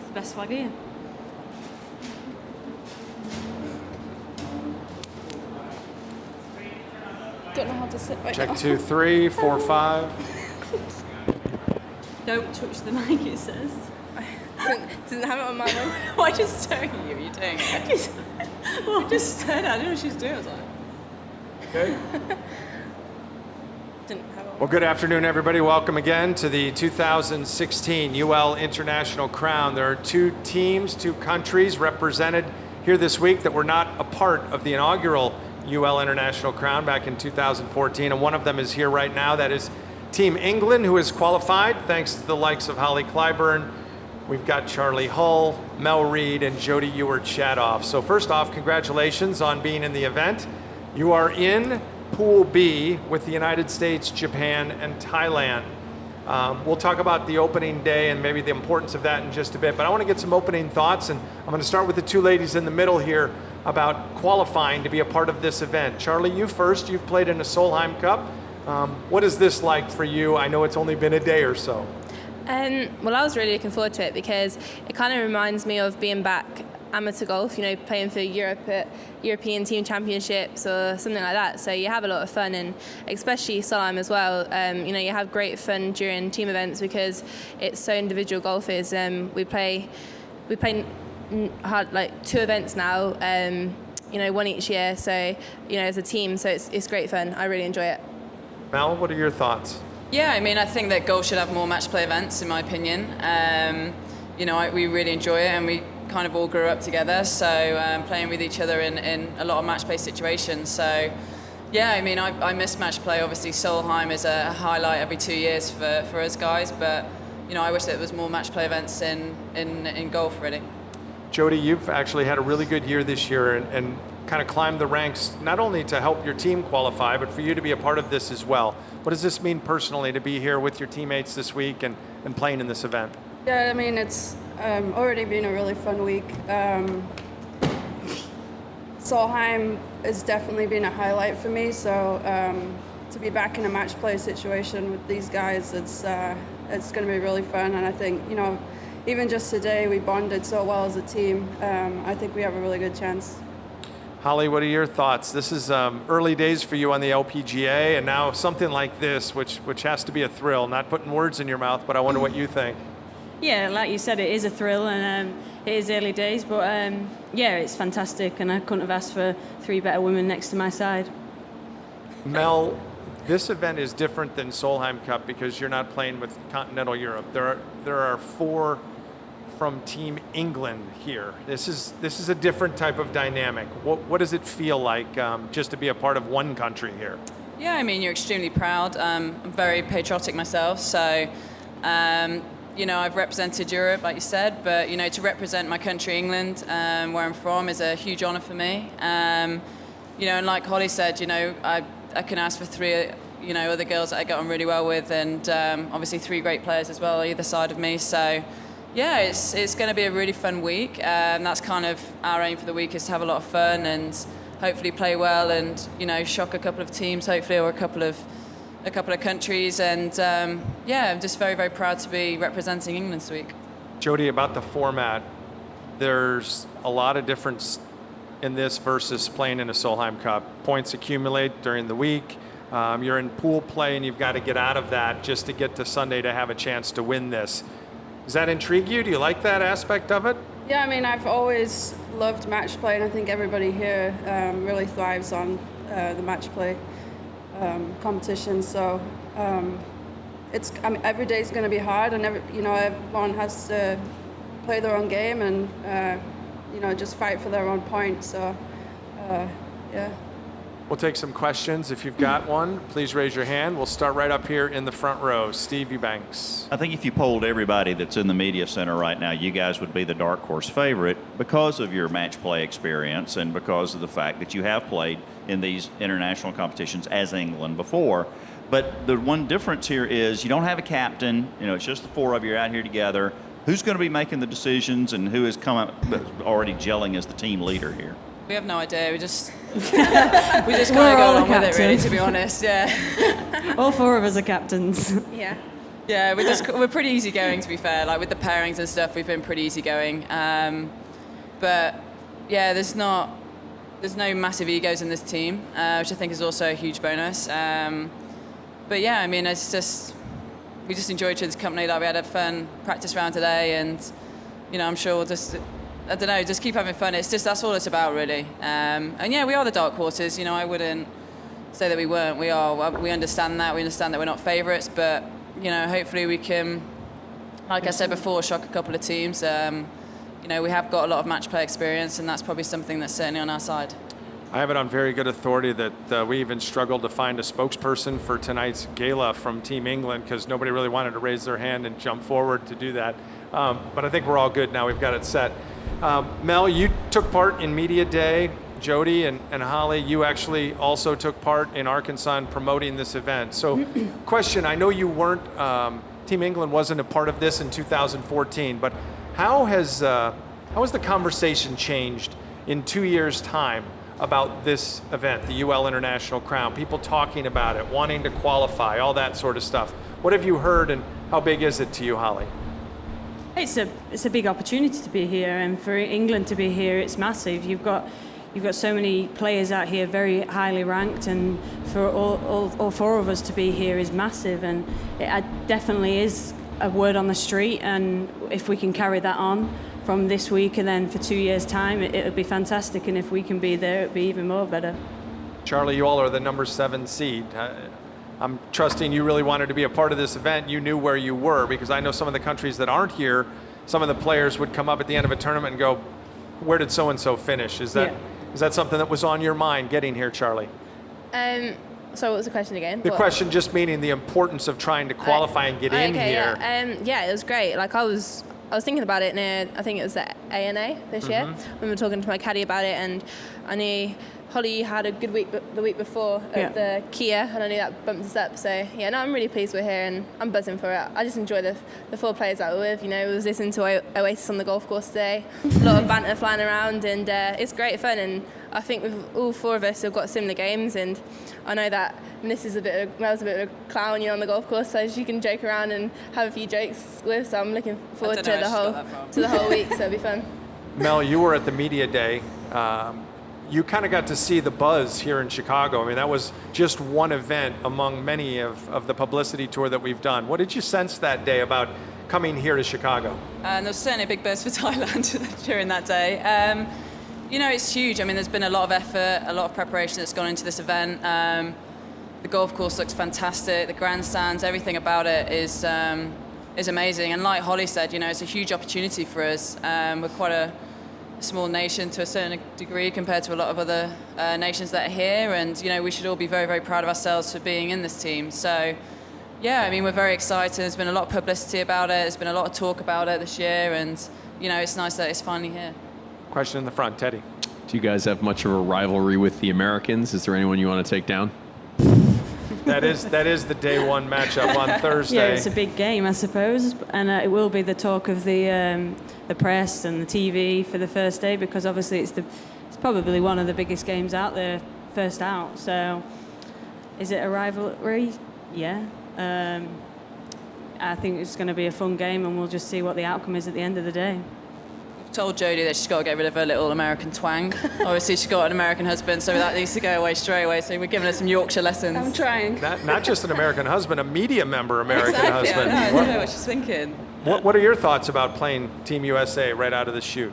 the best flag here. Don't know how to sit right Check now. 2, 3, 4, 5. Don't touch the mic, it says. Didn't have it on my own. Why just staring at you? Are you doing it? Well, I just stared at her. I didn't know what she was doing. I was like, Okay. Didn't have it on. Well, good afternoon, everybody. Welcome again to the 2016 UL International Crown. There are 2 teams, 2 countries represented here this week that were not a part of the inaugural UL International Crown back in 2014, and one of them is here right now. That is Team England, who is qualified thanks to the likes of Holly Clyburn. We've got Charlie Hull, Mel Reed, and Jody Ewart-Shadoff. So first off, congratulations on being in the event. You are in Pool B with the United States, Japan, and Thailand. We'll talk about the opening day and maybe the importance of that in just a bit, but I want to get some opening thoughts, and I'm going to start with the 2 ladies in the middle here about qualifying to be a part of this event. Charlie, you first. You've played in the Solheim Cup. What is this like for you? I know it's only been a day or so. Well, I was really looking forward to it because it kind of reminds me of being back amateur golf, playing for European Team Championships or something like that. So you have a lot of fun, and especially Solheim as well. You have great fun during team events because it's so individual golf is. We play hard, like 2 events now, one each year. So, as a team, so it's great fun. I really enjoy it. Mel, what are your thoughts? yeah, I mean, I think that golf should have more match play events, in my opinion. We really enjoy it, and we kind of all grew up together, so playing with each other in a lot of match play situations. So, yeah, I mean, I miss match play. Obviously, Solheim is a highlight every 2 years for us guys, but I wish that there was more match play events in golf, really. Jody, you've actually had a really good year this year and kind of climbed the ranks, not only to help your team qualify, but for you to be a part of this as well. What does this mean personally to be here with your teammates this week and playing in this event? Yeah, I mean, it's already been a really fun week. Solheim has definitely been a highlight for me, so to be back in a match play situation with these guys, it's going to be really fun, and I think, even just today, we bonded so well as a team. I think we have a really good chance. Holly, what are your thoughts? This is early days for you on the LPGA, and now something like this, which has to be a thrill. Not putting words in your mouth, but I wonder what you think. Yeah, like you said, it is a thrill, and it is early days, but yeah, it's fantastic, and I couldn't have asked for 3 better women next to my side. Mel, this event is different than Solheim Cup because you're not playing with continental Europe. There are 4 from Team England here. This is a different type of dynamic. What does it feel like just to be a part of one country here? Yeah, I mean, you're extremely proud. I'm very patriotic myself, so I've represented Europe, like you said, but to represent my country, England, where I'm from, is a huge honour for me. And like Holly said, I can ask for 3 other girls that I get on really well with, and obviously 3 great players as well either side of me. So yeah, it's going to be a really fun week, and that's kind of our aim for the week, is to have a lot of fun and hopefully play well and shock a couple of teams hopefully, or a couple of countries, and yeah, I'm just very, very proud to be representing England this week. Jody, about the format, there's a lot of difference in this versus playing in a Solheim Cup. Points accumulate during the week. You're in pool play, and you've got to get out of that just to get to Sunday to have a chance to win this. Does that intrigue you? Do you like that aspect of it? Yeah, I mean, I've always loved match play, and I think everybody here really thrives on the match play competition. So every day is going to be hard, and everyone has to play their own game and just fight for their own point. So yeah. We'll take some questions. If you've got one, please raise your hand. We'll start right up here in the front row. Steve Eubanks. I think if you polled everybody that's in the media center right now, you guys would be the dark horse favorite because of your match play experience and because of the fact that you have played in these international competitions as England before. But the one difference here is you don't have a captain. It's just the 4 of you out here together. Who's going to be making the decisions, and who is already gelling as the team leader here? We have no idea. We just kind of go along with it, really, to be honest. Yeah. All 4 of us are captains. Yeah. Yeah, we're pretty easygoing, to be fair. Like with the pairings and stuff, we've been pretty easygoing. But yeah, there's no massive egos in this team, which I think is also a huge bonus. But yeah, I mean, we just enjoy each other's company. Like we had a fun practice round today, and I'm sure we'll just keep having fun. That's all it's about, really. And yeah, we are the dark horses. I wouldn't say that we weren't. We are. We understand that. We understand that we're not favourites, but hopefully we can, like I said before, shock a couple of teams. We have got a lot of match play experience, and that's probably something that's certainly on our side. I have it on very good authority that we even struggled to find a spokesperson for tonight's gala from Team England because nobody really wanted to raise their hand and jump forward to do that. But I think we're all good now. We've got it set. Mel, you took part in Media Day. Jody and Holly, you actually also took part in Arkansas in promoting this event. So question, I know you weren't, Team England wasn't a part of this in 2014, but how has the conversation changed in 2 years' time about this event, the UL International Crown? People talking about it, wanting to qualify, all that sort of stuff. What have you heard, and how big is it to you, Holly? It's a big opportunity to be here, and for England to be here, it's massive. You've got so many players out here very highly ranked, and for all four of us to be here is massive, and it definitely is a word on the street, and if we can carry that on from this week and then for 2 years' time, it would be fantastic, and if we can be there, it would be even more better. Charlie, you all are the number 7 seed. I'm trusting you really wanted to be a part of this event. You knew where you were, because I know some of the countries that aren't here, some of the players would come up at the end of a tournament and go, where did so-and-so finish? Is that something that was on your mind getting here, Charlie? So what was the question again? The question just meaning the importance of trying to qualify and get in here. Yeah, it was great. Like I was thinking about it I think it was the ANA this year, when we were talking to my caddy about it, and I knew Holly had a good week the week before at the Kia, and I knew that bumped us up. So yeah, no, I'm really pleased we're here, and I'm buzzing for it. I just enjoy the 4 players that we're with. We was listening to Oasis on the golf course today, a lot of banter flying around, and it's great fun. And I think all 4 of us have got similar games, and I know that Mel's a bit of a clown, on the golf course, so she can joke around and have a few jokes with. So I'm looking forward to the whole week. So it'll be fun. Mel, you were at the Media Day. You kind of got to see the buzz here in Chicago. I mean, that was just one event among many of the publicity tour that we've done. What did you sense that day about coming here to Chicago? And there was certainly a big buzz for Thailand during that day. It's huge. I mean, there's been a lot of effort, a lot of preparation that's gone into this event. The golf course looks fantastic. The grandstands, everything about it is amazing. And like Holly said, it's a huge opportunity for us. We're quite a small nation to a certain degree compared to a lot of other nations that are here, and we should all be very, very proud of ourselves for being in this team. So yeah, I mean, we're very excited. There's been a lot of publicity about it, there's been a lot of talk about it this year, and it's nice that it's finally here. Question in the front, Teddy. Do you guys have much of a rivalry with the Americans? Is there anyone you want to take down? That is the day 1 matchup on Thursday. Yeah, it's a big game, I suppose, and it will be the talk of the press and the TV for the first day, because obviously it's probably one of the biggest games out there, first out. So, is it a rivalry? Yeah. I think it's going to be a fun game, and we'll just see what the outcome is at the end of the day. Told Jodie that she's got to get rid of her little American twang. Obviously, she's got an American husband, so that needs to go away straight away. So we're giving her some Yorkshire lessons. I'm trying. Not just an American husband, a media member American husband. I don't know what she's thinking. What are your thoughts about playing Team USA right out of the chute?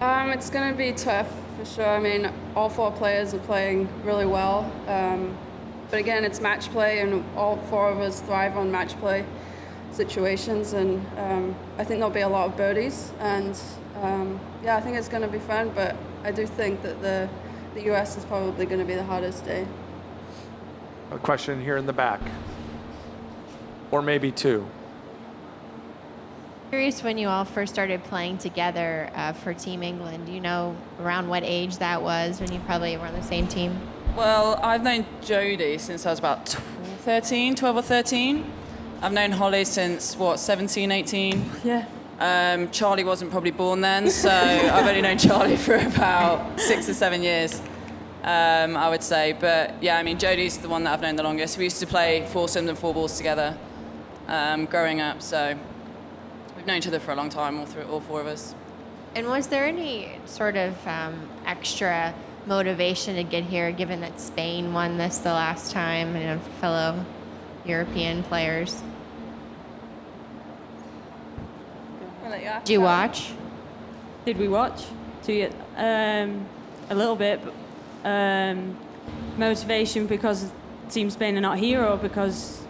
It's going to be tough for sure. I mean, all 4 players are playing really well. But again, it's match play, and all 4 of us thrive on match play situations. And I think there'll be a lot of birdies. And I think it's going to be fun. But I do think that the US is probably going to be the hardest day. A question here in the back. Or maybe 2. Curious when you all first started playing together for Team England. Do you know around what age that was, when you probably were on the same team? Well, I've known Jodie since I was about 12 or 13. I've known Holly since, 17, 18? Yeah. Charlie wasn't probably born then, so I've only known Charlie for about 6 or 7 years, I would say. But yeah, I mean, Jodie's the one that I've known the longest. We used to play foursomes and 4 balls together. growing up. So we've known each other for a long time, all four of us. And was there any sort of extra motivation to get here, given that Spain won this the last time, and fellow European players? I'll let you ask Did you that. watch? Did we watch? A little bit. Motivation because Team Spain are not here, or because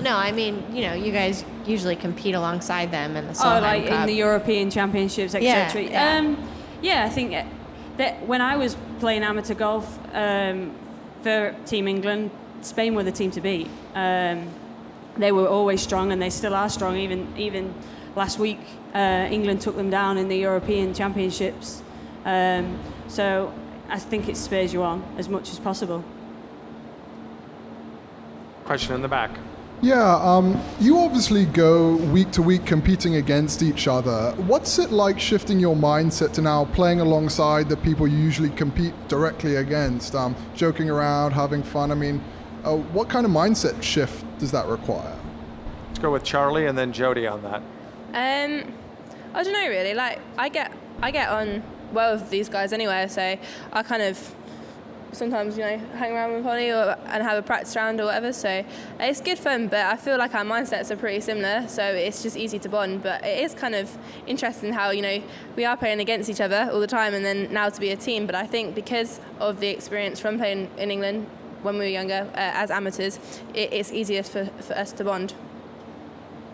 No, I mean, you guys usually compete alongside them in the oh, Solheim like Cup. in the European Championships, etc. Yeah. I think that when I was playing amateur golf for Team England, Spain were the team to beat. They were always strong, and they still are strong. Even last week, England took them down in the European Championships. So I think it spurs you on as much as possible. Question in the back. Yeah, you obviously go week to week competing against each other. What's it like shifting your mindset to now playing alongside the people you usually compete directly against, joking around, having fun? I mean, what kind of mindset shift does that require? Let's go with Charlie and then Jody on that. I don't know really. Like I get on well with these guys anyway, so I kind of sometimes hang around with Holly and have a practice round or whatever. So it's good fun, but I feel like our mindsets are pretty similar, so it's just easy to bond. But it is kind of interesting how we are playing against each other all the time, and then now to be a team. But I think because of the experience from playing in England when we were younger as amateurs, it's easier for us to bond.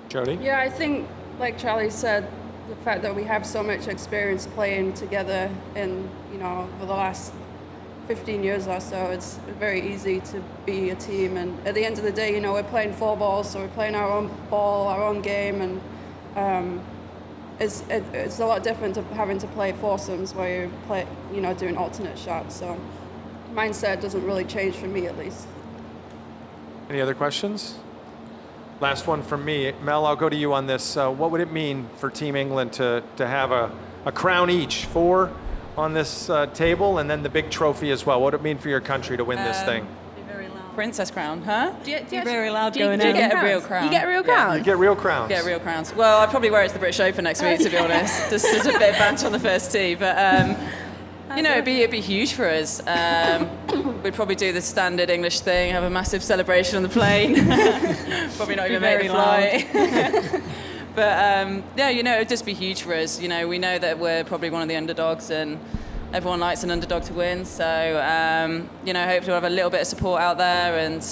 Jody? Yeah, I think, like Charlie said, the fact that we have so much experience playing together in, for the last 15 years or so, it's very easy to be a team. And at the end of the day, we're playing four balls, so we're playing our own ball, our own game, and it's a lot different to having to play foursomes where you play, doing alternate shots. So mindset doesn't really change for me, at least. Any other questions? Last one from me. Mel, I'll go to you on this. What would it mean for Team England to have a crown each, 4 on this table, and then the big trophy as well? What would it mean for your country to win this thing? Princess crown, huh? Very loud Do you going get on. a real crown. You get a real crown? You get real crowns. Get real crowns. Well, I'd probably wear it to the British Open next week, to be honest. Just as a bit of banter on the first tee. But, it'd be huge for us. We'd probably do the standard English thing, have a massive celebration on the plane. Probably not even make the flight. But, it'd just be huge for us. We know that we're probably one of the underdogs, and everyone likes an underdog to win. So, hopefully we'll have a little bit of support out there. And,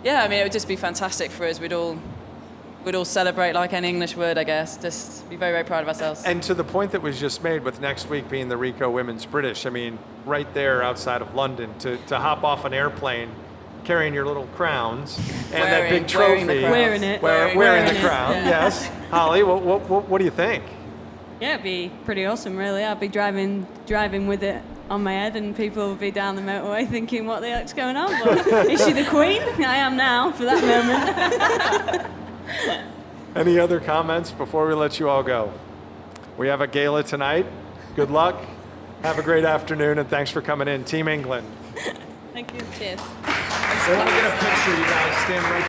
it would just be fantastic for us. We'd all celebrate like any English would, I guess. Just be very, very proud of ourselves. And to the point that was just made with next week being the Rico Women's British, right there outside of London, to hop off an airplane carrying your little crowns and that big trophy. Wearing it. Wearing the crown, yes. Holly, what do you think? Yeah, it'd be pretty awesome, really. I'd be driving with it on my head, and people would be down the motorway thinking, what the heck's going on? But is she the queen? I am now, for that moment. Any other comments before we let you all go? We have a gala tonight. Good luck. Have a great afternoon, and thanks for coming in. Team England. Thank you. Cheers. I want to get a picture, you guys. Stand right